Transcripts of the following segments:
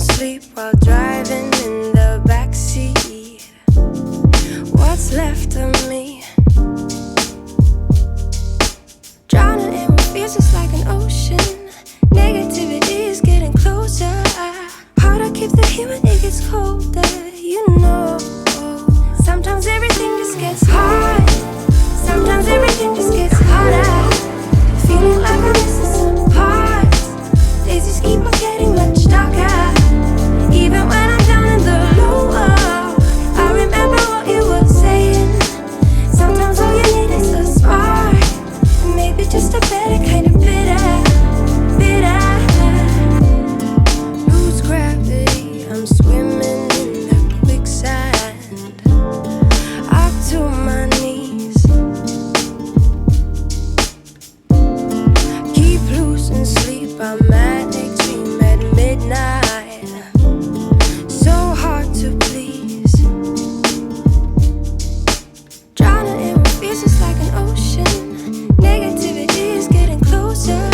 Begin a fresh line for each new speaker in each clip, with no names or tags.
sleep while driving in the backseat. What's left of me? Drowning in what feels just like an ocean. Negativity is getting closer. Hard to keep the heat when it gets colder, you know. Sometimes everything just gets hard. Sometimes everything just gets harder. Feeling like I'm missing some parts. Days just keep on getting much darker. Even when I'm down in the lower, I remember what you were saying. Sometimes all you need is a spark, and maybe just a better kind of bitter. Lose gravity, I'm swimming in the quicksand. Up to my knees. Keep losing sleep, I'm manic, dream at midnight. So hard to please. Drowning in what feels just like an ocean. Negativity is getting closer.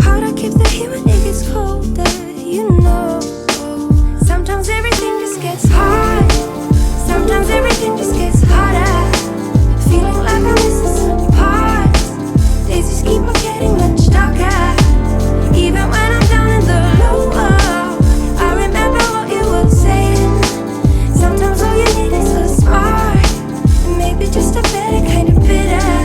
Hard to keep the heat when it gets colder, you know. Sometimes everything just gets hard. Sometimes everything just gets harder. Feeling like I'm missing some parts. Days just keep on getting much darker. Even when I'm down in the lower, I remember what you were saying. Sometimes all you need is a spark, and maybe just a better kind of bitter.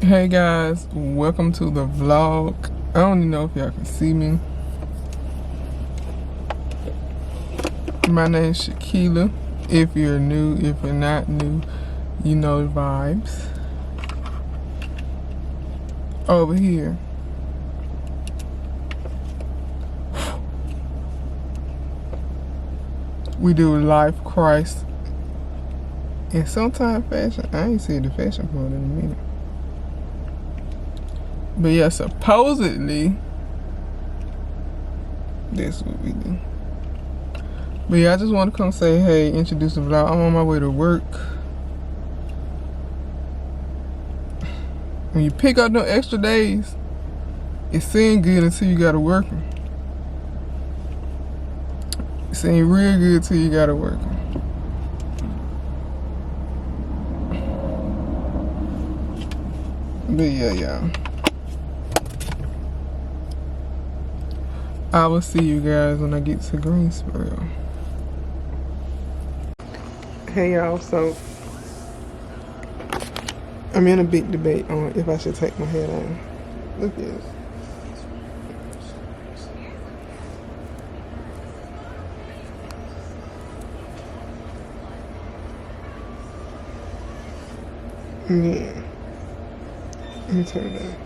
Hey guys, welcome to the vlog. I don't even know if y'all can see me. My name is Shakela. If you're new, if you're not new, you know the vibes. Over here, we do life, Christ, and sometimes fashion. I ain't seen the fashion part in a minute. But yeah, supposedly, that's what we do. But yeah, I just want to come say, hey, introduce the vlog. I'm on my way to work. When you pick up them extra days, it seems good until you gotta work them. It seems real good till you gotta work them. But yeah, y'all. I will see you guys when I get to Greensboro. Hey y'all, so I'm in a big debate on if I should take my hair down. Look at this. Yeah. Let me turn it down.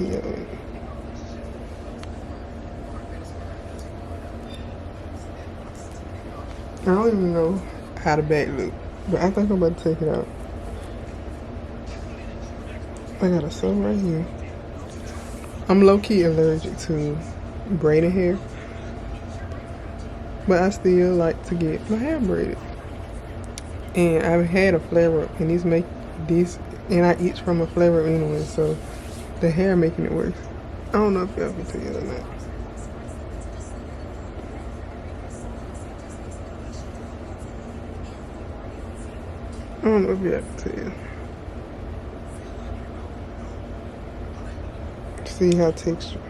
Yeah. I don't even know how the back look, but I think I'm about to take it out. I got a sew right here. I'm low-key allergic to braided hair, but I still like to get my hair braided. And I've had a flare-up, and and I itch from a flare-up anyway, so the hair making it worse. I don't know if y'all can tell it or not. don't know if you have to tell. See how texture.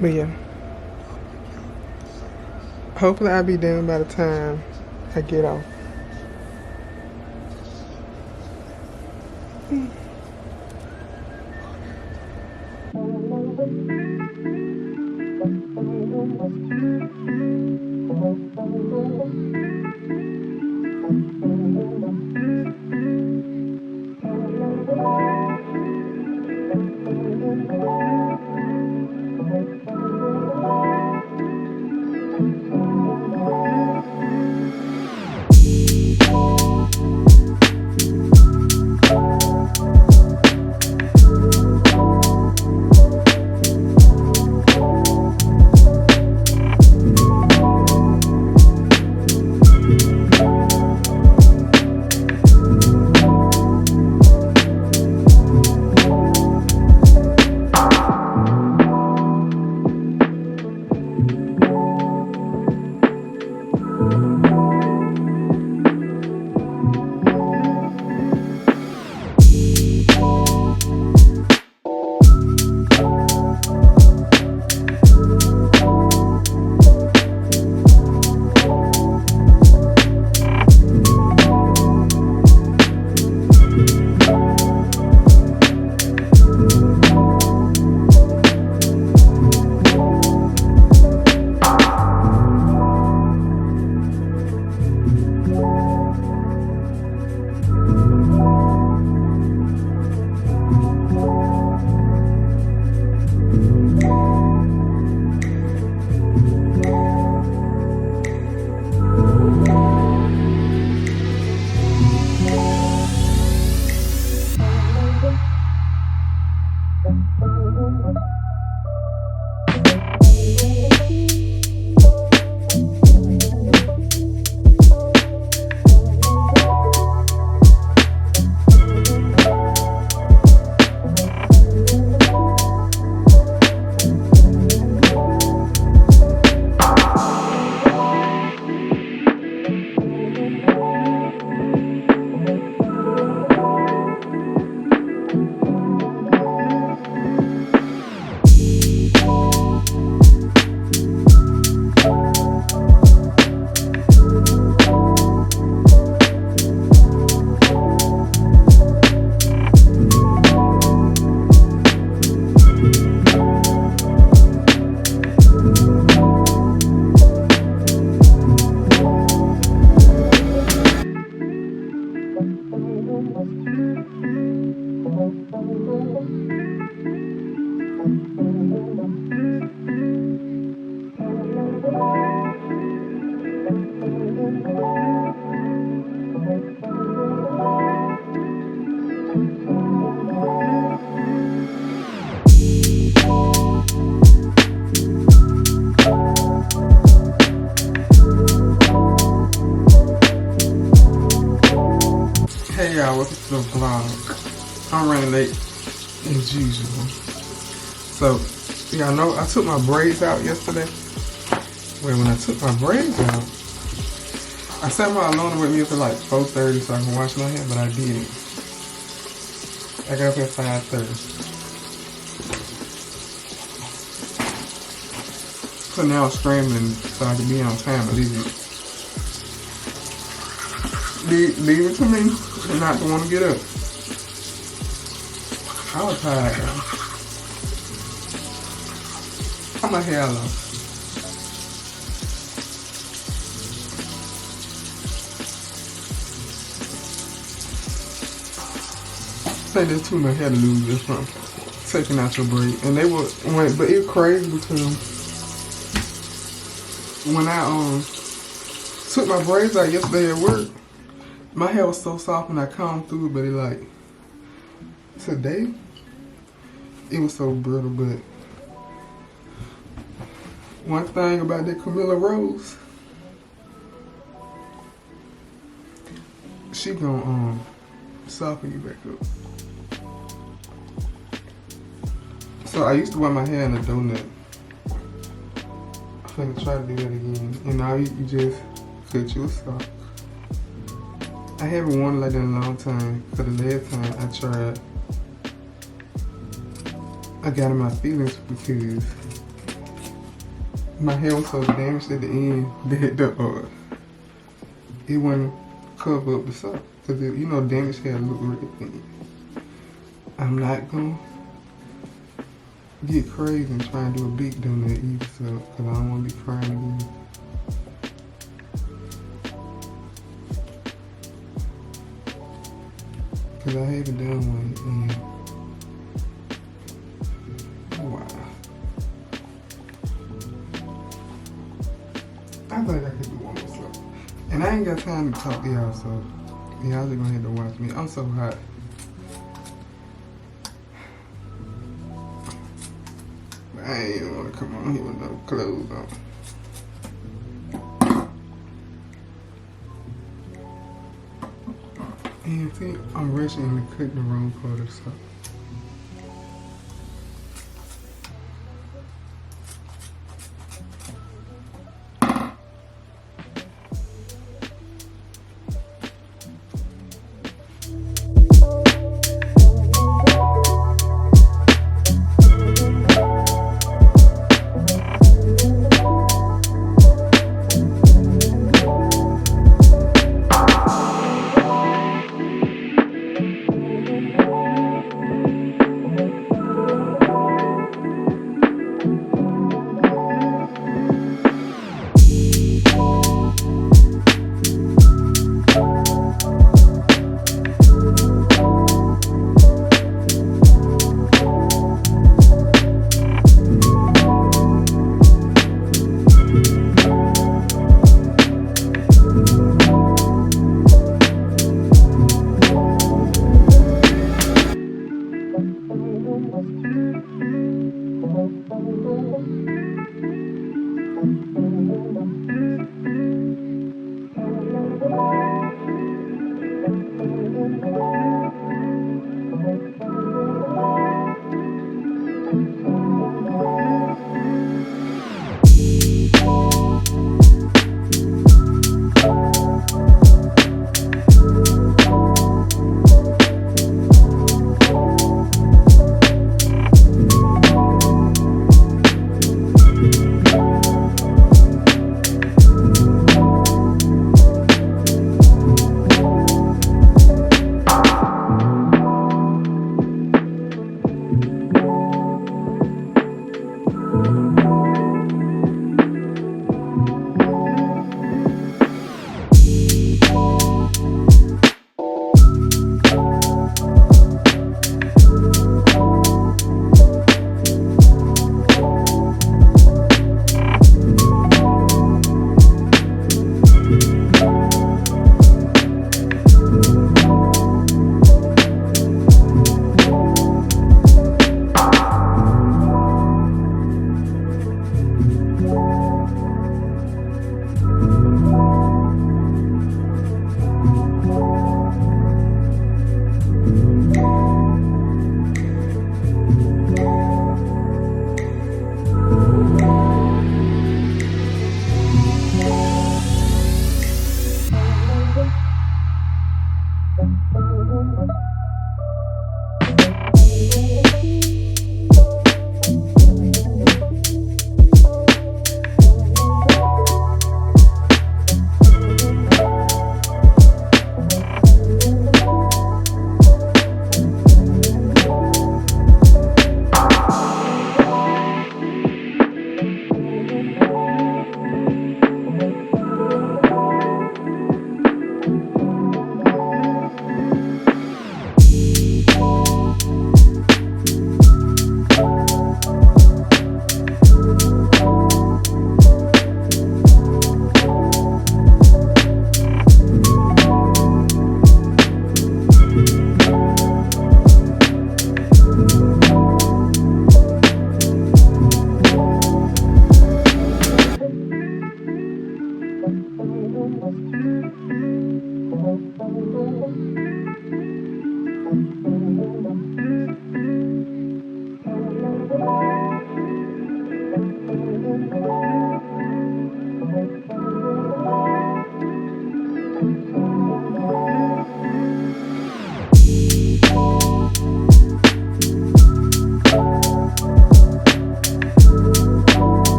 But yeah. Hopefully I'll be done by the time I get off. Hey y'all, welcome to the vlog. I'm running late as usual. So, y'all know I took my braids out yesterday. Well, when I took my braids out, I set my alarm with me up at like 4:30 so I can wash my hair, but I didn't. I got up at 5:30. So now I'm scrambling so I can be on time, but leave it to me and not to want to get up. I was tired, y'all. How my hair low? I think there's too much hair to lose just from taking out your braid. And but it's crazy because when I took my braids out yesterday at work, my hair was so soft when I combed through it, but it like, today, it was so brittle. But one thing about that Camilla Rose, she gonna soften you back up. So I used to wear my hair in a donut. I'm gonna try to do that again. And now you just cut you a sock. I haven't worn it like that in a long time. For the last time I tried, I got in my feelings because my hair was so damaged at the end that it wouldn't cover up the sock. Because, you know, damaged hair look red. I'm not going to get crazy and try and do a big donut either, so, because I don't want to be crying again. Because I haven't done one in a while. I think I could do one more slow. And I ain't got time to talk to y'all, so y'all just gonna have to watch me. I'm so hot. I ain't even wanna come on here with no clothes on. And see, I'm rushing to cut the wrong part of something.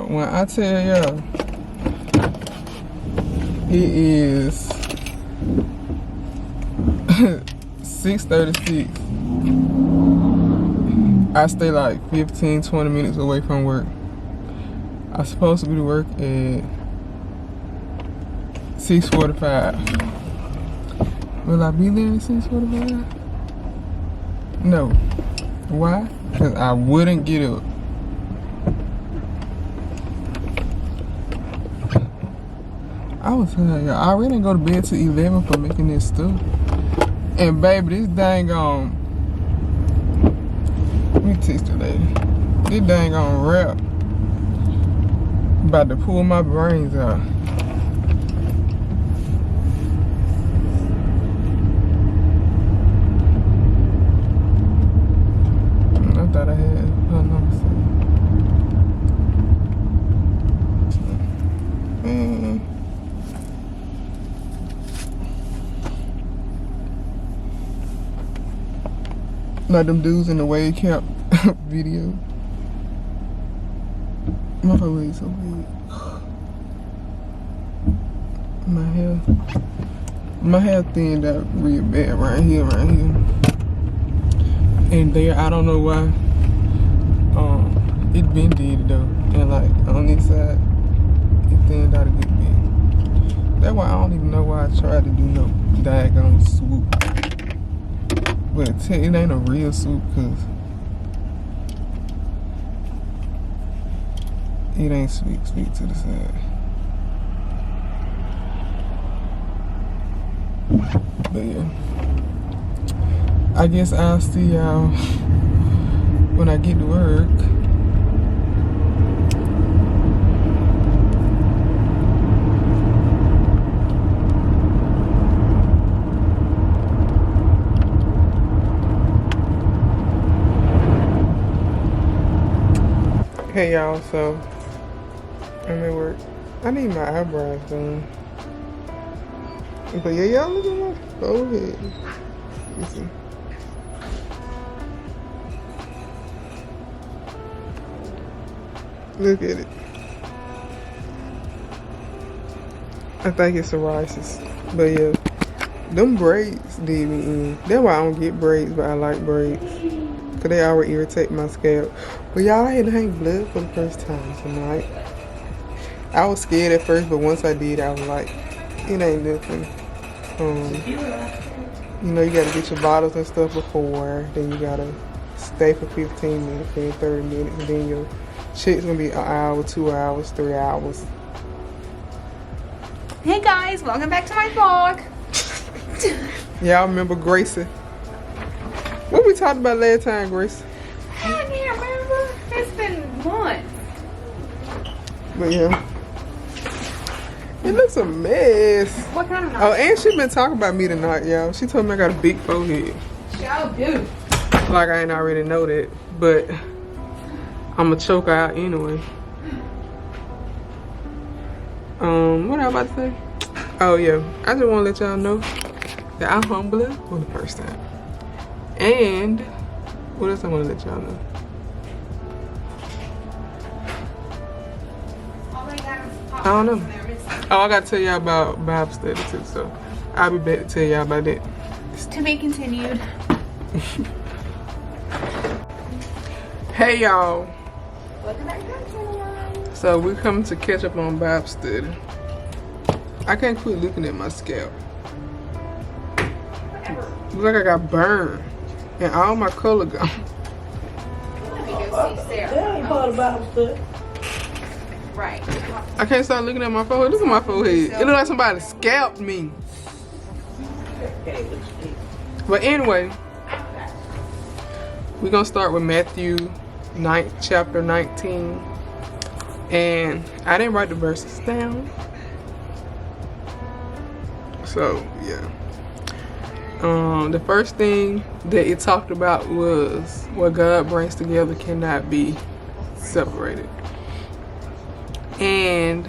when I tell y'all, it is 6:36. I stay like 15-20 minutes away from work. I'm supposed to be to work at 6:45. Will I be there at 6:45? No. Why? Because I wouldn't get up. I was telling y'all, I already didn't go to bed till 11 for making this stuff. And baby, this dang on. Let me text the lady. This dang on rap. About to pull my brains out. I thought I had her number saved. Like them dudes in the wave camp video. My whole so big. My hair thinned out real bad right here. And there, I don't know why. It been did though. And like on this side, it thinned out a good bit. That's why I don't even know why I tried to do no daggone swoop. But it ain't a real swoop because it ain't sweet to the side. But yeah, I guess I'll see y'all when I get to work. Hey y'all, so I'm at work. I need my eyebrows done. But yeah, y'all look at my forehead. You see. Look at it. I think it's psoriasis. But yeah, them braids did me in. That's why I don't get braids, but I like braids. Cause they always irritate my scalp. But y'all, I had to hang blood for the first time tonight. I was scared at first, but once I did, I was like, it ain't nothing. You know, you gotta get your bottles and stuff before. Then you gotta stay for 15 minutes, then 30 minutes, and then your check's gonna be an hour, 2 hours, 3 hours.
Hey guys, welcome back to my vlog.
Y'all remember Gracie? What we talked about last time, Gracie?
I can't remember. It's been months.
But yeah. It looks a mess.
What kind of
Oh, and she been talking about me tonight, y'all. She told me I got a big forehead.
Show do.
Like I ain't already know that, but I'ma choke her out anyway. What I about to say? Oh yeah, I just wanna let y'all know that I hung blood for the first time. And what else I wanna let y'all know? I don't know. Oh, I gotta tell y'all about Bible study too, so I'll be back to tell y'all about that.
It's to be continued.
Hey y'all.
Welcome back to my channel.
So we're coming to catch up on Bible study. I can't quit looking at my scalp.
Whatever.
Looks like I got burned and all my color gone.
Let me go see Sarah.
That ain't part of Bible study.
Right.
I can't start looking at my forehead. Look at my forehead. It look like somebody scalped me. But anyway, we're gonna start with Matthew 9, chapter 19. And I didn't write the verses down. So yeah. The first thing that it talked about was what God brings together cannot be separated. And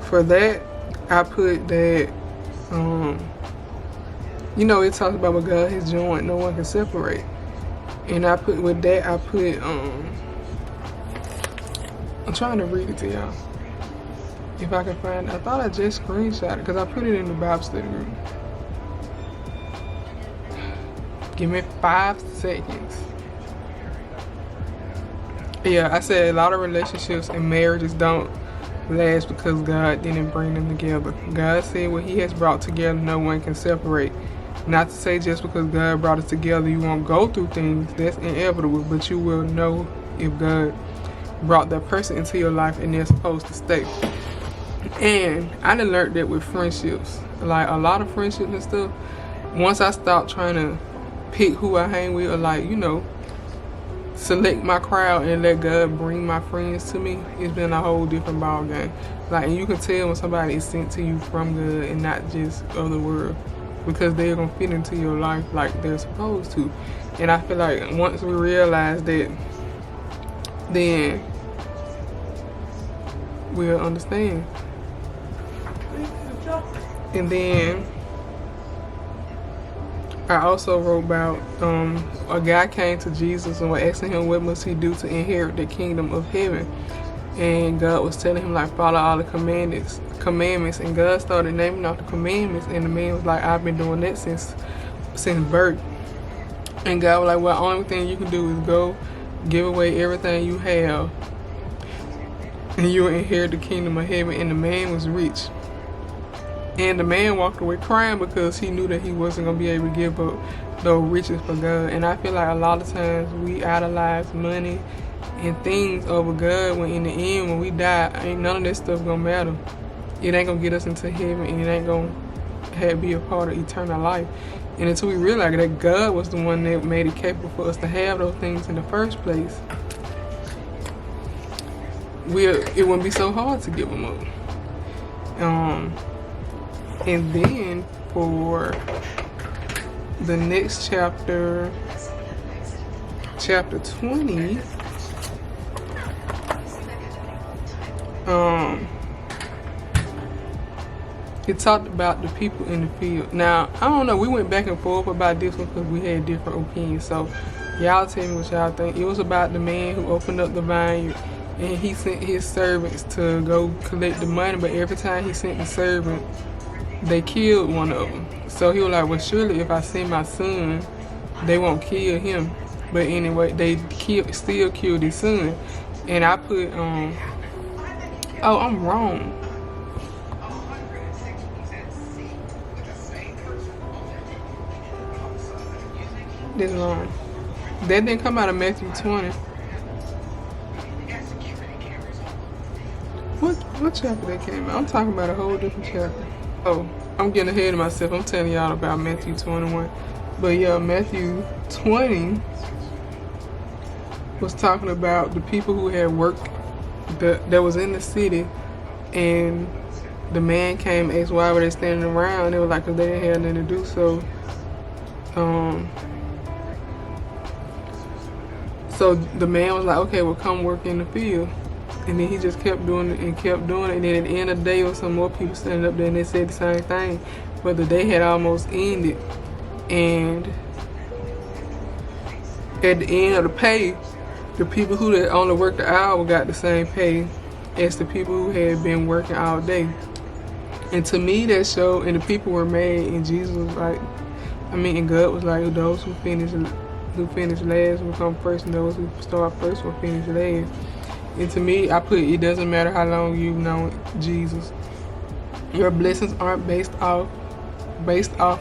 for that, I put that, you know, it talks about what God has joined, no one can separate. And I put, with that, I put, I'm trying to read it to y'all. If I can find it. I thought I just screenshot it because I put it in the Bible study group. Give me 5 seconds. Yeah, I said a lot of relationships and marriages don't last because God didn't bring them together. God said what he has brought together, no one can separate. Not to say just because God brought us together, you won't go through things. That's inevitable, but you will know if God brought that person into your life and they're supposed to stay. And I done learned that with friendships. Like a lot of friendships and stuff, once I stopped trying to pick who I hang with, or like, you know, select my crowd and let God bring my friends to me, it's been a whole different ball game. Like, and you can tell when somebody is sent to you from God and not just of the world, because they're gonna fit into your life like they're supposed to. And I feel like once we realize that, then we'll understand. And then I also wrote about a guy came to Jesus and was asking him what must he do to inherit the kingdom of heaven. And God was telling him, like, follow all the commandments. And God started naming off the commandments, and the man was like, I've been doing that since birth. And God was like, well, the only thing you can do is go give away everything you have and you will inherit the kingdom of heaven. And the man was rich. And the man walked away crying because he knew that he wasn't going to be able to give up those riches for God. And I feel like a lot of times we idolize money and things over God, when in the end, when we die, ain't none of that stuff going to matter. It ain't going to get us into heaven, and it ain't going to be a part of eternal life. And until we realize that God was the one that made it capable for us to have those things in the first place, it wouldn't be so hard to give them up. And then for the next chapter, chapter 20, it talked about the people in the field. Now, I don't know, we went back and forth about this one because we had different opinions. So y'all tell me what y'all think. It was about the man who opened up the vineyard and he sent his servants to go collect the money, but every time he sent the servant, they killed one of them. So he was like, well, surely if I send my son, they won't kill him. But anyway, they still killed his son. And I put, oh, I'm wrong. This wrong. That didn't come out of Matthew 20. What chapter that came out? I'm talking about a whole different chapter. Oh, I'm getting ahead of myself. I'm telling y'all about Matthew 21. But yeah, Matthew 20 was talking about the people who had worked that was in the city, and the man came and asked why were they standing around. They were like, because they didn't have nothing to do. So the man was like, okay, well, come work in the field. And then he just kept doing it and kept doing it. And then at the end of the day, there was some more people standing up there and they said the same thing. But the day had almost ended. And at the end of the pay, the people who had only worked an hour got the same pay as the people who had been working all day. And to me, that showed, and the people were mad, and Jesus was like, and God was like, those who finish last will come first, and those who start first will finish last. And to me, I put, it doesn't matter how long you've known Jesus. Your blessings aren't based off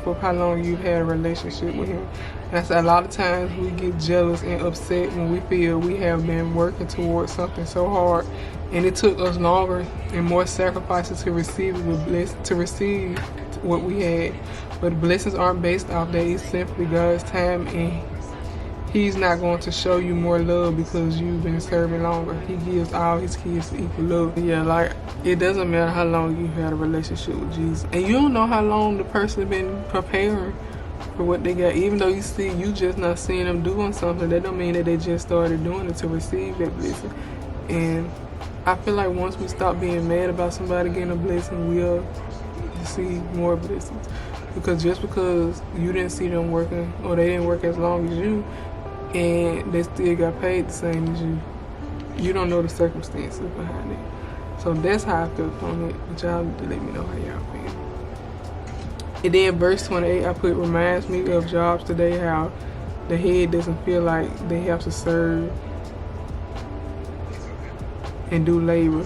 of how long you've had a relationship with him. And I said, a lot of times we get jealous and upset when we feel we have been working towards something so hard, and it took us longer and more sacrifices to receive what we had. But blessings aren't based off that. It's simply God's time, and he's not going to show you more love because you've been serving longer. He gives all his kids equal love. Yeah, like, it doesn't matter how long you've had a relationship with Jesus. And you don't know how long the person has been preparing for what they got. Even though you just not seeing them doing something, that don't mean that they just started doing it to receive that blessing. And I feel like once we stop being mad about somebody getting a blessing, we'll receive more blessings. Because just because you didn't see them working, or they didn't work as long as you, and they still got paid the same as you, You don't know the circumstances behind it. So that's how I felt on it. But y'all need to let me know how y'all feel. And then verse 28, I put, reminds me of jobs today, how the head doesn't feel like they have to serve and do labor.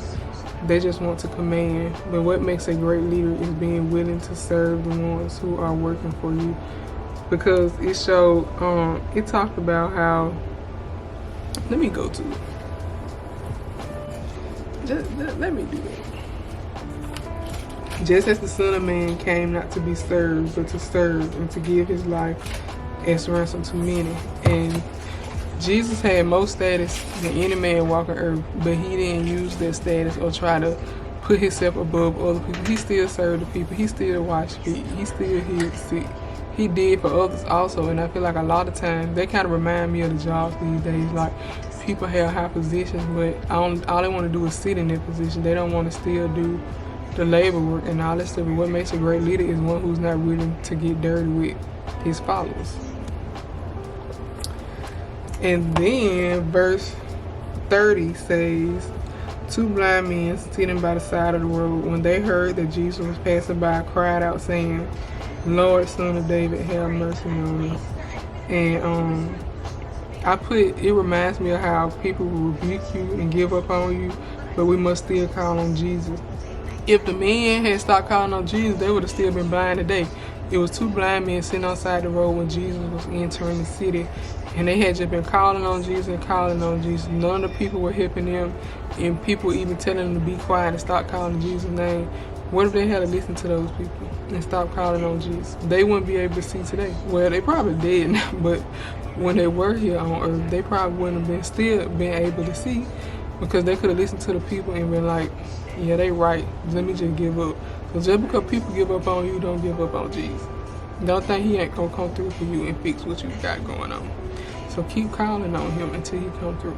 They just want to command. But what makes a great leader is being willing to serve the ones who are working for you. Because it showed, it talked about how, let me go to it. Let me do that. Just as the Son of Man came not to be served, but to serve and to give his life as ransom to many. And Jesus had more status than any man walking earth, but he didn't use that status or try to put himself above other people. He still served the people. He still washed feet. He still healed the sick. He did for others also. And I feel like a lot of times they kind of remind me of the jobs these days. Like, people have high positions, but all they want to do is sit in their position. They don't want to still do the labor work and all that stuff. But what makes a great leader is one who's not willing to get dirty with his followers. And then verse 30 says, 2 blind men sitting by the side of the road, when they heard that Jesus was passing by, cried out saying, Lord, Son of David, have mercy on us. And I put, it reminds me of how people will rebuke you and give up on you, but we must still call on Jesus. If the men had stopped calling on Jesus, they would have still been blind today. It was 2 blind men sitting outside the road when Jesus was entering the city, and they had just been calling on Jesus and calling on Jesus. None of the people were helping them, and people even telling them to be quiet and stop calling Jesus' name. What if they had to listen to those people and stop calling on Jesus? They wouldn't be able to see today. Well, they probably did, but when they were here on earth, they probably wouldn't have still been able to see, because they could have listened to the people and been like, yeah, they right, let me just give up. So just because people give up on you, don't give up on Jesus. Don't think he ain't gonna come through for you and fix what you got going on. So keep calling on him until he come through.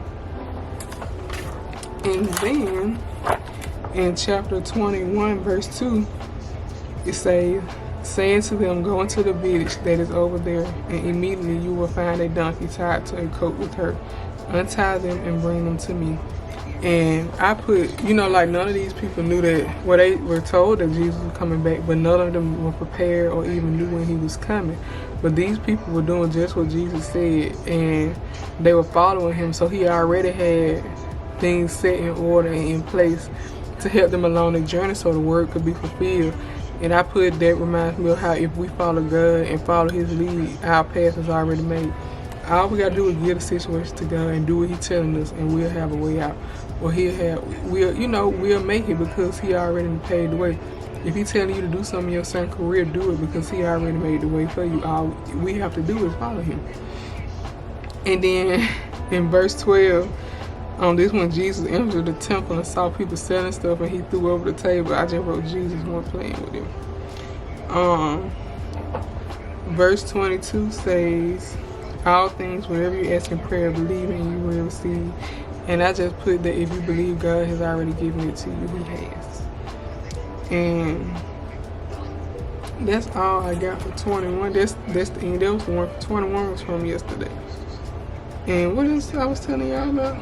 And then in chapter 21, verse 2, it says, saying to them, go into the village that is over there, and immediately you will find a donkey tied to a coat with her. Untie them and bring them to me. And I put, like, none of these people knew that, well, they were told that Jesus was coming back, but none of them were prepared or even knew when he was coming. But these people were doing just what Jesus said, and they were following him, so he already had things set in order and in place to help them along their journey so the word could be fulfilled. And I put, that reminds me of how if we follow God and follow his lead, our path is already made. All we gotta do is give the situation to God and do what he's telling us, and we'll have a way out. Or we'll make it because he already paved the way. If he's telling you to do something in your certain career, do it because he already made the way for you. All we have to do is follow him. And then in verse 12, this one, Jesus entered the temple and saw people selling stuff, and he threw over the table. I just wrote Jesus wasn't playing with him. Verse 22 says, all things, whatever you ask in prayer, believe and you will receive. And I just put that if you believe God has already given it to you, he has. And that's all I got for 21. That's the end. That was the one for 21 was from yesterday. And what else I was telling y'all about?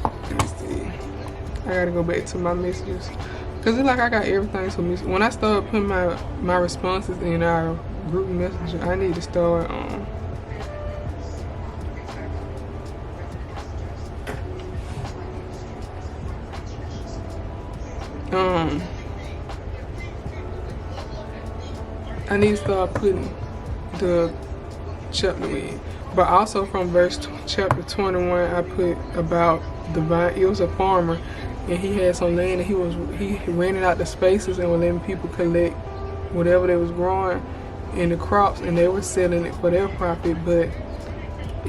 Let me see. I gotta go back to my messages. Cause it's like I got everything to miss. When I start putting my responses in our group message, I need to start I need to start putting the chapter in. But also from chapter 21, I put about the vine. It was a farmer, and he had some land, and he rented out the spaces and was letting people collect whatever they was growing in the crops, and they were selling it for their profit, but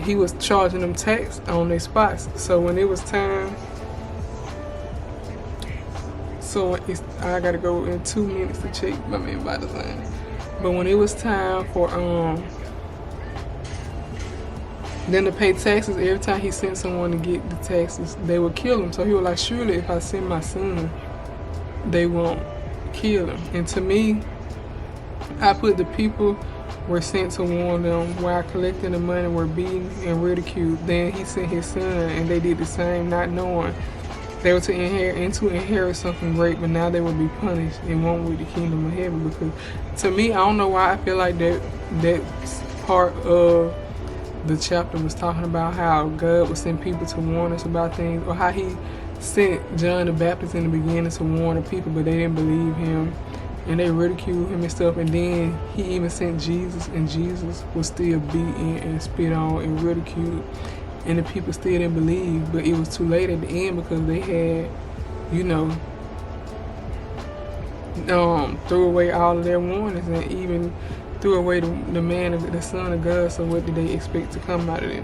he was charging them tax on their spots. So when it was time, I gotta go in 2 minutes to check my man by design. But when it was time for them to pay taxes, every time he sent someone to get the taxes, they would kill him. So he was like, surely if I send my son, they won't kill him. And to me, I put the people were sent to warn them while collecting the money were beaten and ridiculed. Then he sent his son, and they did the same, not knowing they were to inherit something great, but now they will be punished and won't with the kingdom of heaven. Because to me, I don't know why I feel like that part of the chapter was talking about how God would send people to warn us about things, or how he sent John the Baptist in the beginning to warn the people, but they didn't believe him and they ridiculed him and stuff. And then he even sent Jesus, and Jesus was still beaten and spit on and ridiculed, and the people still didn't believe. But it was too late at the end, because they had, threw away all of their warnings, and even threw away the Son of God. So what did they expect to come out of it?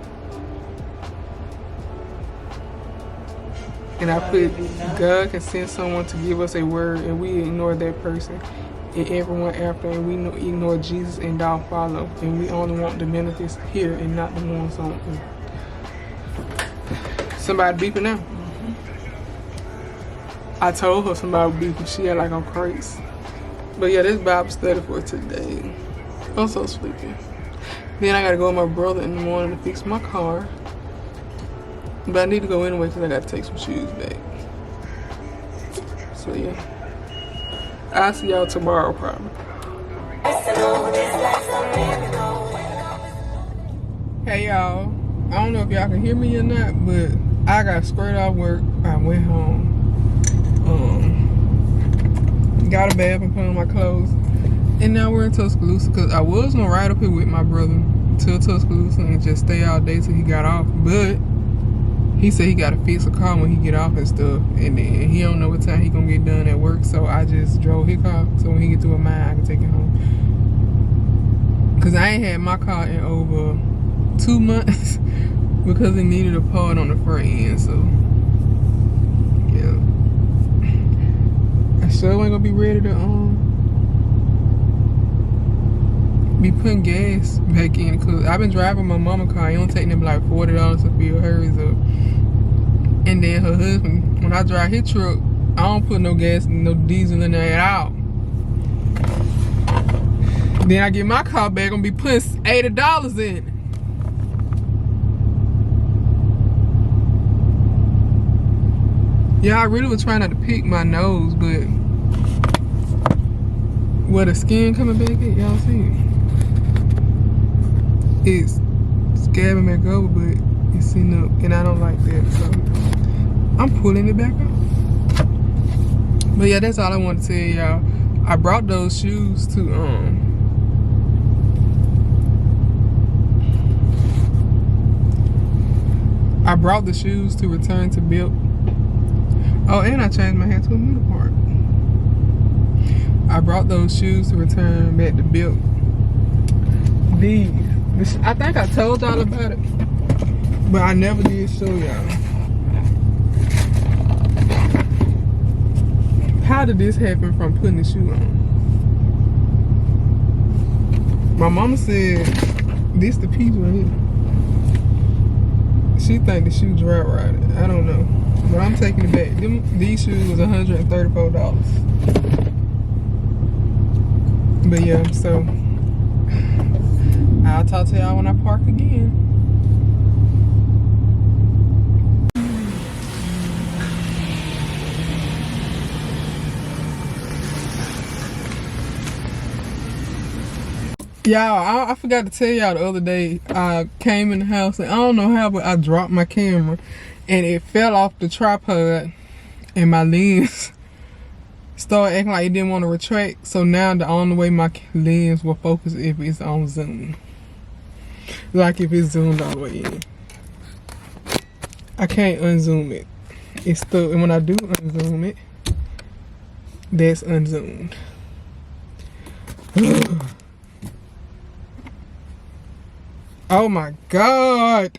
And I put, God can send someone to give us a word, and we ignore that person and everyone after, and we ignore Jesus and don't follow. And we only want the benefits here and not the ones on earth. Somebody beeping now? I told her somebody was beeping. She had like on crates. But yeah, this Bible study for today. I'm so sleepy. Then I gotta go with my brother in the morning to fix my car. But I need to go anyway because I gotta take some shoes back. So yeah. I'll see y'all tomorrow probably. Hey y'all. I don't know if y'all can hear me or not, but I got straight off work. I went home. Got a bath and put on my clothes. And now we're in Tuscaloosa, because I was gonna ride up here with my brother to Tuscaloosa and just stay all day till he got off. But he said he gotta fix a car when he get off and stuff, and then he don't know what time he gonna get done at work. So I just drove his car, so when he get through with mine, I can take it home. Cause I ain't had my car in over 2 months because it needed a part on the front end. So yeah, I sure ain't gonna be ready to be putting gas back in, because I've been driving my mama car. It don't take them like $40 to fill hers up. And then her husband, when I drive his truck, I don't put no gas, no diesel in there at all. Then I get my car back, I'm gonna be putting $80 in it. Yeah, I really was trying not to pick my nose, but where the skin coming back at, y'all see it? It's scabbing back over, but it's sitting up, and I don't like that, so I'm pulling it back up. But yeah, that's all I want to tell y'all. I brought those shoes to I brought the shoes to return to Bill. Oh, and I changed my hair to a middle part. I brought those shoes to return back to Bill. I think I told y'all about it, but I never did show y'all. How did this happen from putting the shoe on? My mama said this the piece right here. She think the shoe dry right. I don't know, but I'm taking it back. These shoes was $134. But yeah, so I'll talk to y'all when I park again. Y'all, I forgot to tell y'all the other day, I came in the house and I don't know how, but I dropped my camera and it fell off the tripod and my lens started acting like it didn't want to retract. So now the only way my lens will focus if it's on zoom. Like if it's zoomed all the way in. I can't unzoom it. It's stuck, and when I do unzoom it, that's unzoomed. Oh my God.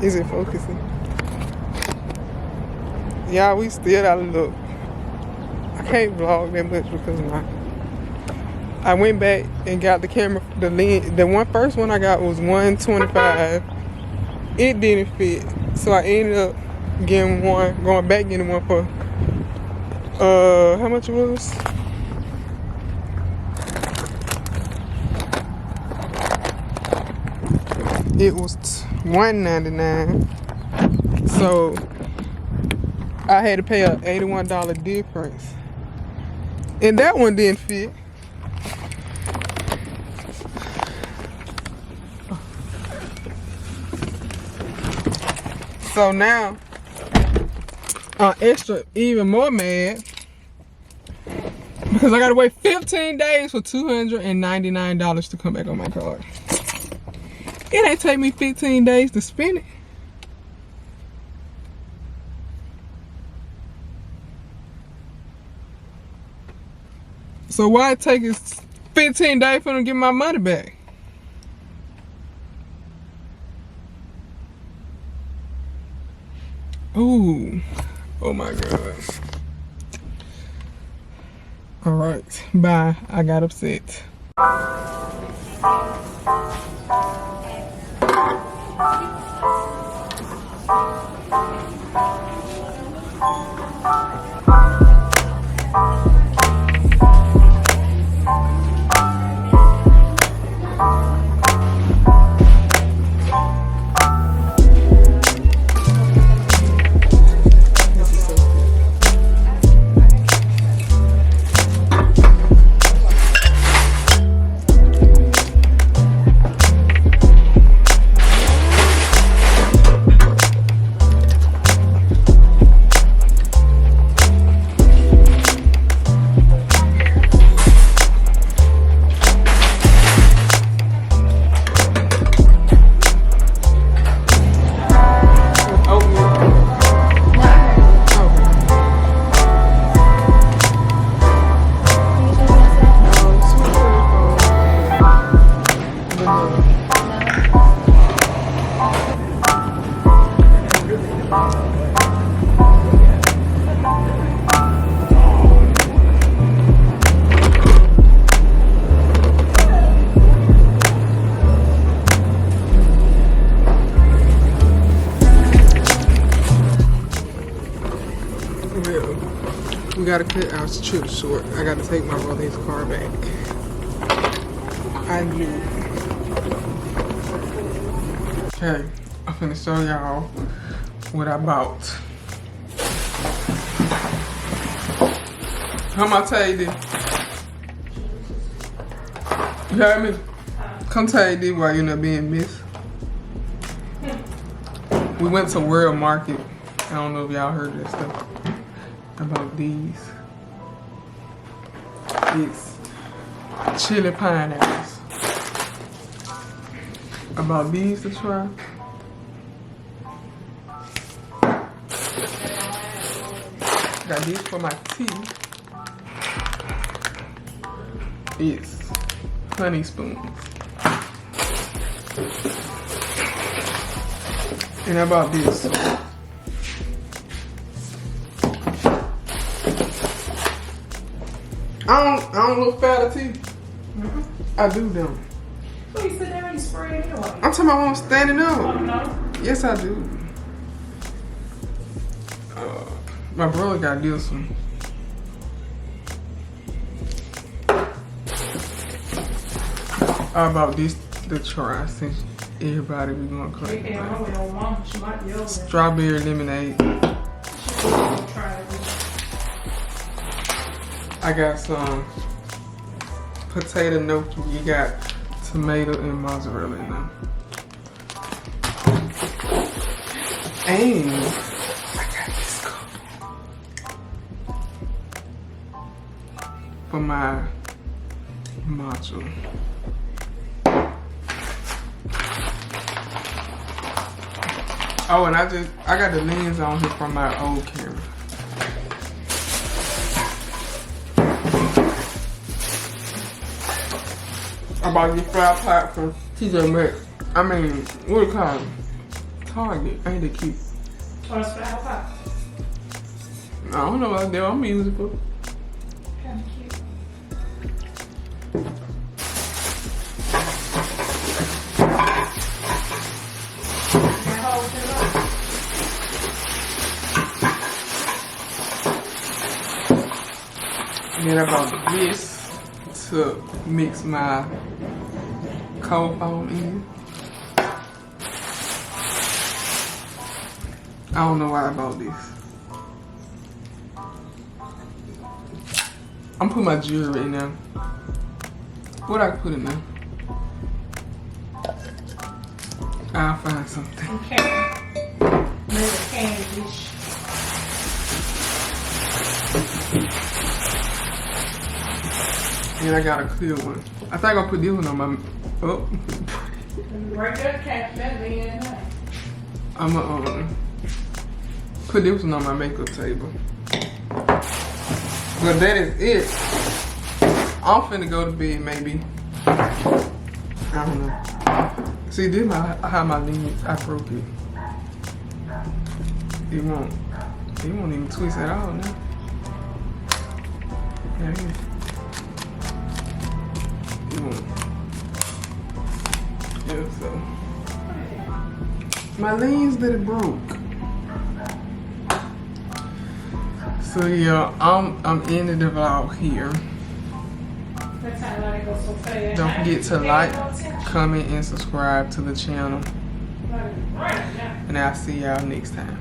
Is it focusing? Y'all, we still gotta look. I can't vlog that much because I went back and got the camera, the lens. The first one I got was $125. It didn't fit, so I ended up getting one, going back getting one for how much it was? it was $1.99. So I had to pay an $81 difference. And that one didn't fit. So now I'm extra even more mad because I gotta wait 15 days for $299 to come back on my card. It ain't take me 15 days to spend it. So why it take us 15 days for them to get my money back? Ooh, oh my God. All right, bye. I got upset. We gotta cut our trip short. I gotta take my brother's car back. I knew. Okay, I'm finna show y'all what I bought. Come on, tell you this. You heard me? Come tell you this while you're not being missed. We went to World Market. I don't know if y'all heard that stuff. About these. It's chili pineapples. About these to try. Got these for my tea. It's honey spoons. And I bought this. I don't look fat at tea. I do them.
So you sit there and spray it anyway.
I'm talking about when I'm standing up.
Oh, no.
Yes, I do. My brother got this one. I bought this to try since everybody be going crazy.
Yeah, I don't know, Mom. She might be over there.
Strawberry lemonade.
Try it.
I got some potato gnocchi. You got tomato and mozzarella in them. And I got this cup for my matcha. Oh, and I got the lens on here from my old camera. I'm about to get fried pot from TJ Maxx. I mean, what do you call it? Target. Ain't it cute?
Oh, it's fried pot.
I don't know what I'm using for.
Kind of cute.
And then I bought this to mix my cold foam in. I don't know why I bought this. I'm putting my jewelry in there. What I put in there? I'll find something.
Okay. Maybe a candy dish.
And I got a clear one. I think I'll put this one on my. Oh.
Right there, catch that in.
I'm gonna put this one on my makeup table. But that is it. I'm finna go to bed maybe. I don't know. See, this is how my lens, I broke it. It won't even twist at all now. Yeah, it won't. Yeah, so. My lens that it broke. So yeah, I'm ending the vlog here.
That's how I go so fast.
Don't forget to like, comment, and subscribe to the channel.
Right now.
And I'll see y'all next time.